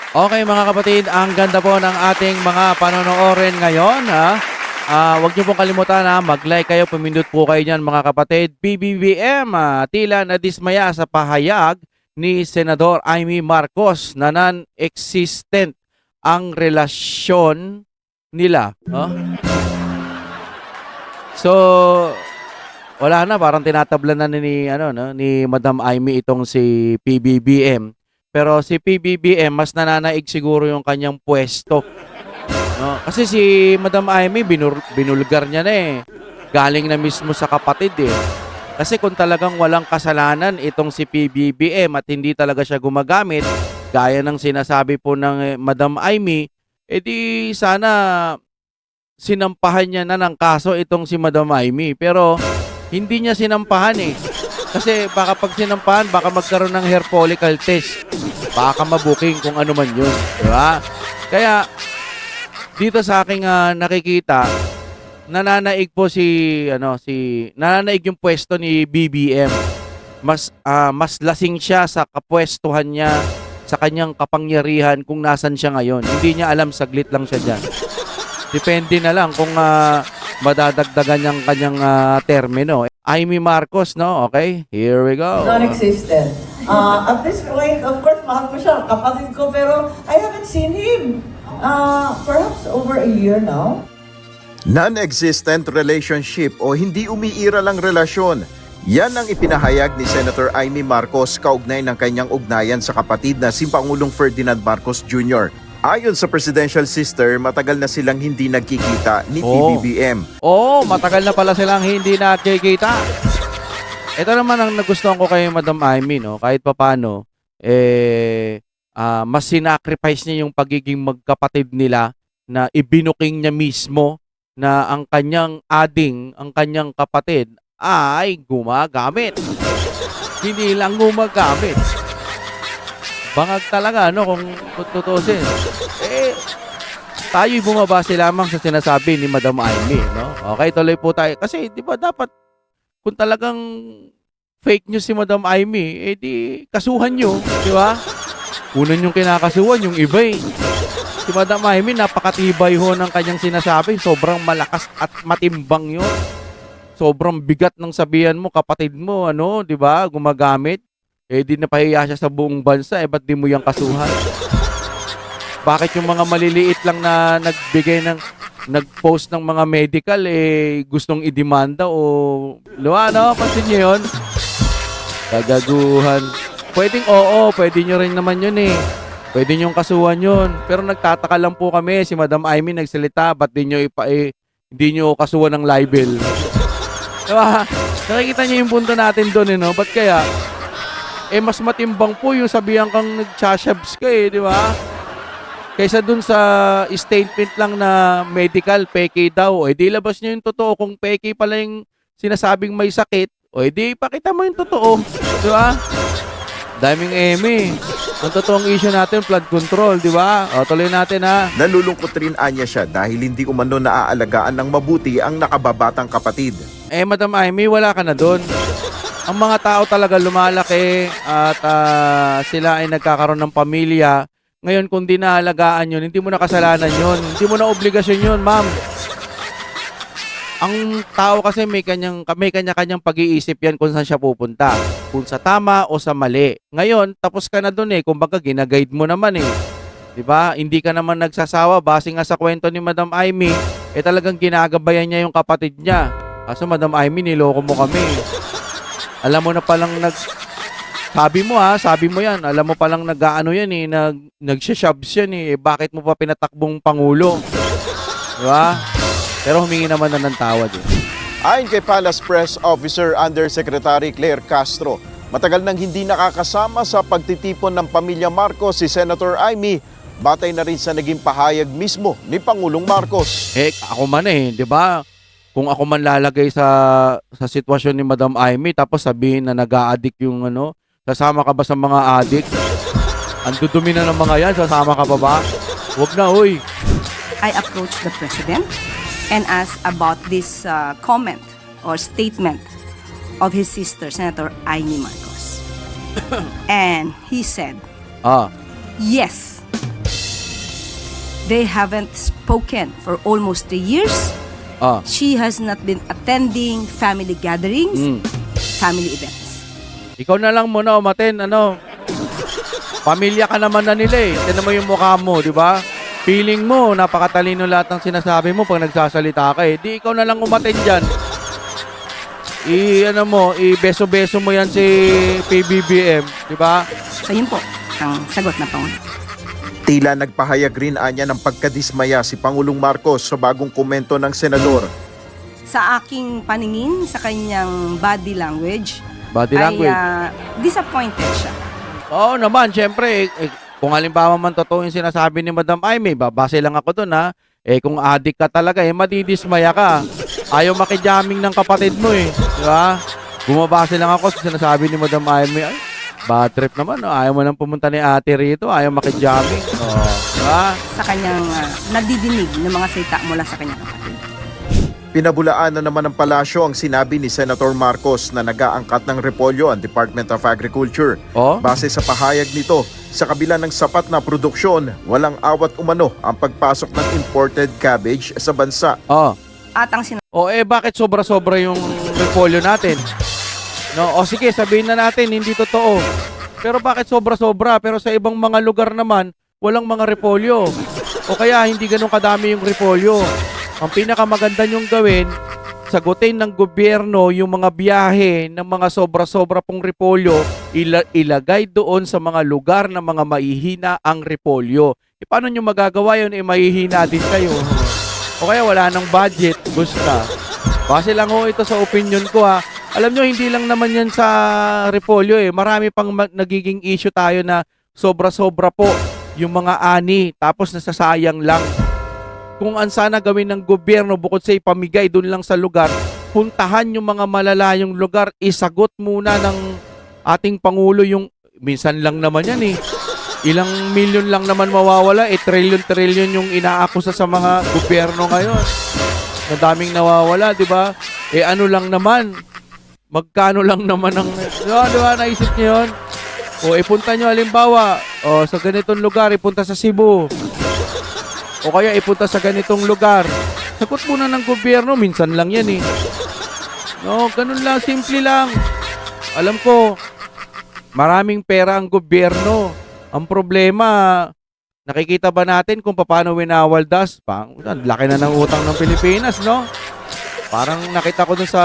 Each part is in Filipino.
Okay mga kapatid, ang ganda po ng ating mga panonoorin ngayon. Huwag niyo pong kalimutan na mag-like kayo, pumindot po kayo dyan mga kapatid. PBBM, tila nadismaya sa pahayag ni Senador Amy Marcos na non-existent ang relasyon nila. No? So, wala na, parang tinatablan na ni Madam Amy itong si PBBM. Pero si PBBM, mas nananaig siguro yung kanyang pwesto. No? Kasi si Madam Amy, binulgar niya na eh. Galing na mismo sa kapatid eh. Kasi kung talagang walang kasalanan itong si PBBM at hindi talaga siya gumagamit, gaya ng sinasabi po ng Madam Amy, edi sana sinampahan niya na ng kaso itong si Madam Amy. Pero hindi niya sinampahan eh. Kasi baka pag sinampahan, baka magkaroon ng hair follicle test. Baka mabuking kung ano man yun. Diba? Kaya, dito sa aking nakikita, nananaig po nananaig yung pwesto ni BBM. Mas lasing siya sa kapwestuhan niya, sa kanyang kapangyarihan kung nasan siya ngayon. Hindi niya alam, saglit lang siya dyan. Depende na lang kung madadagdagan yung kanyang termino. Amy Marcos, no? Okay, here we go. Non-existent. At this point, of course, mahal ko siya, kapatid ko, pero I haven't seen him. Perhaps over a year now. Non-existent relationship o hindi umiiral ang relasyon. Yan ang ipinahayag ni Senator Amy Marcos kaugnay ng kanyang ugnayan sa kapatid na si Pangulong Ferdinand Marcos Jr. Ayon sa presidential sister, matagal na silang hindi nagkikita ni PBBM. Matagal na pala silang hindi nakikita. Ito naman ang nagustuhan ko kay Madam Amy, no? Kahit papano, mas sinacrifice niya yung pagiging magkapatid nila na ibinuking niya mismo na ang kanyang ading, ang kanyang kapatid ay gumagamit. Hindi lang gumagamit. Bangag talaga, no, kung tutusin. Tayo'y bumabase lamang sa sinasabi ni Madam Amy, no? Okay, tuloy po tayo. Kasi, di ba, dapat, kung talagang fake news si Madam Amy, di kasuhan nyo, di ba? Unan yung kinakasuhan, yung iba eh. Si Madam Amy, napakatibay ho ng kanyang sinasabi. Sobrang malakas at matimbang yun. Sobrang bigat ng sabihan mo, kapatid mo, di ba, gumagamit. Di napahiya siya sa buong bansa, ba't di mo yung kasuhan? Bakit yung mga maliliit lang na nag-post ng mga medical, gustong idemanda o, pansin niyo yun? Kagaguhan. Pwedeng pwede nyo rin naman yun eh. Pwede nyo kasuhan yun. Pero nagtataka lang po kami, si Madam Amy nagsalita, ba't di nyo hindi nyo kasuhan ng libel? Diba? Nakikita nyo yung punto natin doon, no? Ba't kaya? Mas matimbang po yung sabihan kang nagchashabs ka di ba? Kaysa dun sa statement lang na medical, peke daw. Di labas nyo yung totoo. Kung peke pala yung sinasabing may sakit, di pakita mo yung totoo. Di ba? Daming eme. Ang totoong issue natin, flood control, di ba? Tuloy natin ha. Nalulungkot rin anya siya dahil hindi umano naaalagaan ng mabuti ang nakababatang kapatid. Madam Amy, wala ka na dun. Ang mga tao talaga lumalaki at sila ay nagkakaroon ng pamilya. Ngayon, kung di naalagaan yun, hindi mo na kasalanan yun. Hindi mo na obligasyon yun, ma'am. Ang tao kasi may kanya-kanyang pag-iisip yan kung saan siya pupunta. Kung sa tama o sa mali. Ngayon, tapos ka na dun kumbaga ginaguide mo naman Diba? Hindi ka naman nagsasawa. Base nga sa kwento ni Madam Amy, talagang ginagabayan niya yung kapatid niya. Kaso Madam Amy, niloko mo kami. Alam mo na palang sabi mo yan, alam mo palang nag-aano yan nagsha-shabs yan bakit mo pa pinatakbong Pangulo? Diba? Pero humingi naman na ng tawad Ayon kay Palace Press Officer Undersecretary Claire Castro, matagal nang hindi nakakasama sa pagtitipon ng pamilya Marcos si Senator Amy, batay na rin sa naging pahayag mismo ni Pangulong Marcos. Ako man di ba? Kung ako man lalagay sa sitwasyon ni Madam Amy, tapos sabihin na nag-a-addict yung sasama ka ba sa mga addict? Ang dudumi na ng mga yan, sasama ka pa ba? Huwag na, uy. I approached the President and asked about this comment or statement of his sister, Senator Amy Marcos. And he said, yes, They haven't spoken for almost 3 years. Ah. She has not been attending family gatherings, family events. Ikaw na lang muna umaten, pamilya ka naman na nila eh. Tignan mo yung mukha mo, di ba? Feeling mo, napakatalino lahat ng sinasabi mo pag nagsasalita ka eh. Di ikaw na lang umaten dyan. I-beso-beso mo yan si PBBM, di ba? So yun po ang sagot na Pangulo. Tila nagpahayag rin anya ng pagkadismaya si Pangulong Marcos sa bagong komento ng senador. Sa aking paningin, sa kanyang body language, Body language. ay disappointed siya. Oo naman, syempre, kung halimbawa man totoo yung sinasabi ni Madam Aimee, babase lang ako dun ha. Kung adik ka talaga, madidismaya ka. Ayaw makijamming ng kapatid mo eh. Di ba? Bumabase lang ako sa sinasabi ni Madam Aimee. Ay, bad trip naman. No? Ayaw mo nang pumunta ni ate rito. Ayaw makijamming. Di ba? Sa kanyang nadidinig ng mga salita mula sa kanyang kapatid. Pinabulaan na naman ng palasyo ang sinabi ni Senator Marcos na nag-aangkat ng repolyo ang Department of Agriculture. Oh? Base sa pahayag nito, sa kabila ng sapat na produksyon, walang awat umano ang pagpasok ng imported cabbage sa bansa. Oh. At ang Bakit sobra-sobra yung repolyo natin? No, sige, sabihin na natin hindi totoo. Pero bakit sobra-sobra? Pero sa ibang mga lugar naman, walang mga repolyo. O kaya hindi ganun kadami yung repolyo. Ang pinakamaganda nyong gawin, sagutin ng gobyerno yung mga biyahe ng mga sobra-sobra pong repolyo, ilagay doon sa mga lugar na mga mahihina ang repolyo. Paano nyo magagawa yun? Mahihina din kayo. O kaya wala nang budget, gusta. Base lang ho ito sa opinion ko ha. Alam nyo, hindi lang naman yan sa repolyo eh. Marami pang nagiging issue tayo na sobra-sobra po yung mga ani, tapos nasasayang lang. Kung ang sana gawin ng gobyerno, bukod sa ipamigay doon lang sa lugar, puntahan yung mga malalayong lugar, isagot muna ng ating Pangulo yung, minsan lang naman yan eh. Ilang milyon lang naman mawawala, trillion-trillion yung inaakusa sa mga gobyerno ngayon. Madaming nawawala, di ba? Ano lang naman, magkano lang naman ang, di ba, naisip niyo yun? Ipunta nyo halimbawa, sa ganitong lugar, ipunta sa Cebu. O kaya ipunta sa ganitong lugar. Sagot muna ng gobyerno, minsan lang yan eh. No, ganun lang, simple lang. Alam ko, maraming pera ang gobyerno. Ang problema, nakikita ba natin kung paano winawaldas? Laki na ng utang ng Pilipinas, no? Parang nakita ko dun sa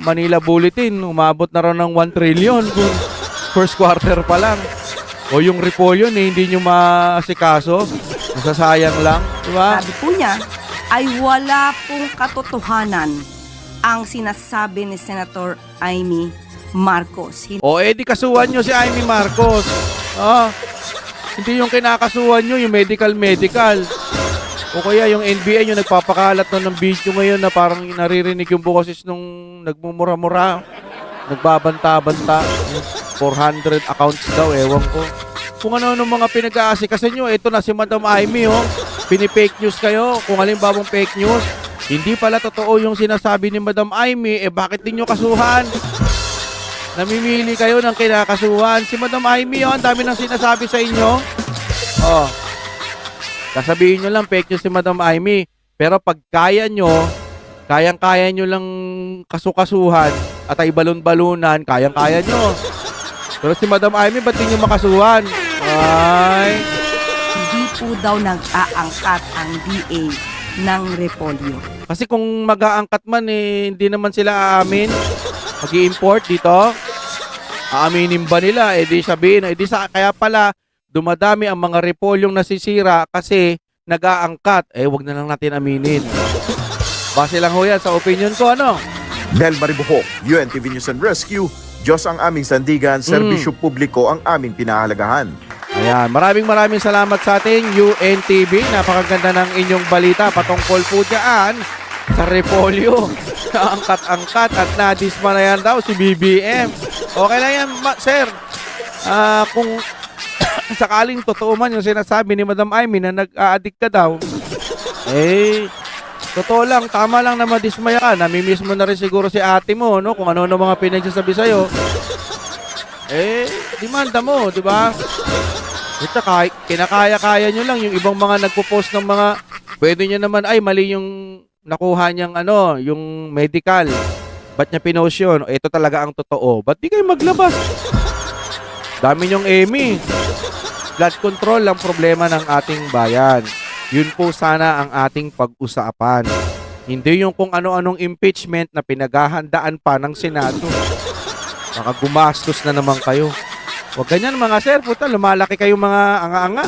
Manila Bulletin, umabot na raw ng 1 trillion kung first quarter pa lang. O yung repolyo hindi nyo maasikaso. Nasasayang lang, di ba? Sabi po niya ay wala pong katotohanan ang sinasabi ni Senator Aimee Marcos. Di kasuhan nyo si Aimee Marcos. Hindi yung kinakasuhan nyo, yung medical. O kaya yung NBA nyo nagpapakalat ng video ngayon na parang naririnig yung boses nung nagmumura-mura. Nagbabanta-banta. 400 accounts daw, ewan ko. Kung ano mga pinag-aasikasan nyo, ito na si Madam Aimee, pinipake news kayo. Kung halimbawang fake news, hindi pala totoo yung sinasabi ni Madam Aimee, bakit din nyo kasuhan? Namimili kayo ng kinakasuhan. Si Madam Aimee, ang dami nang sinasabi sa inyo. Kasabihin nyo lang, fake news si Madam Aimee. Pero pag kaya nyo, kayang-kaya nyo lang kasukasuhan at ay balon-balunan, kayang-kaya nyo. Pero si Madam Aimee, ba't di nyo makasuhan? Ay. Hindi po daw nag-aangkat ang DA ng repolyo. Kasi kung mag-aangkat man, hindi naman sila aamin. Mag-i-import dito. Aaminin ba nila? Di sabihin. Kaya pala, dumadami ang mga repolyong nasisira kasi nag-aangkat. Wag na lang natin aminin. Base lang ho yan sa opinion ko, Nel Maribuhok, UNTV News and Rescue. Diyos ang aming sandigan, serbisyo publiko ang aming pinahalagahan. Ayan, maraming salamat sa ating UNTV. Napakaganda ng inyong balita patungkol po dyan sa repolyo. Angkat-angkat at nadisma na yan daw si BBM. Okay lang yan, sir. Kung sakaling totoo man yung sinasabi ni Madam Aimee na nag-a-addict ka daw, totoo lang, tama lang na madismaya ka. Namimiss mo na rin siguro si ate mo, no? Kung ano mga pinagsasabi sa'yo. Demanda mo, di ba? Ito, kinakaya-kaya nyo lang yung ibang mga nagpo-post ng mga, pwede nyo naman, ay mali yung nakuha niyang ano, yung medical. Ba't niya pinost yun? Ito talaga ang totoo. Ba't di kayo maglabas? Dami niyong Emmy. Blood control ang problema ng ating bayan. Yun po sana ang ating pag-usapan. Hindi yung kung ano-anong impeachment na pinaghahandaan pa ng Senado. Baka gumastos na naman kayo. Huwag ganyan mga sir, puta, lumalaki kayong mga anga-anga.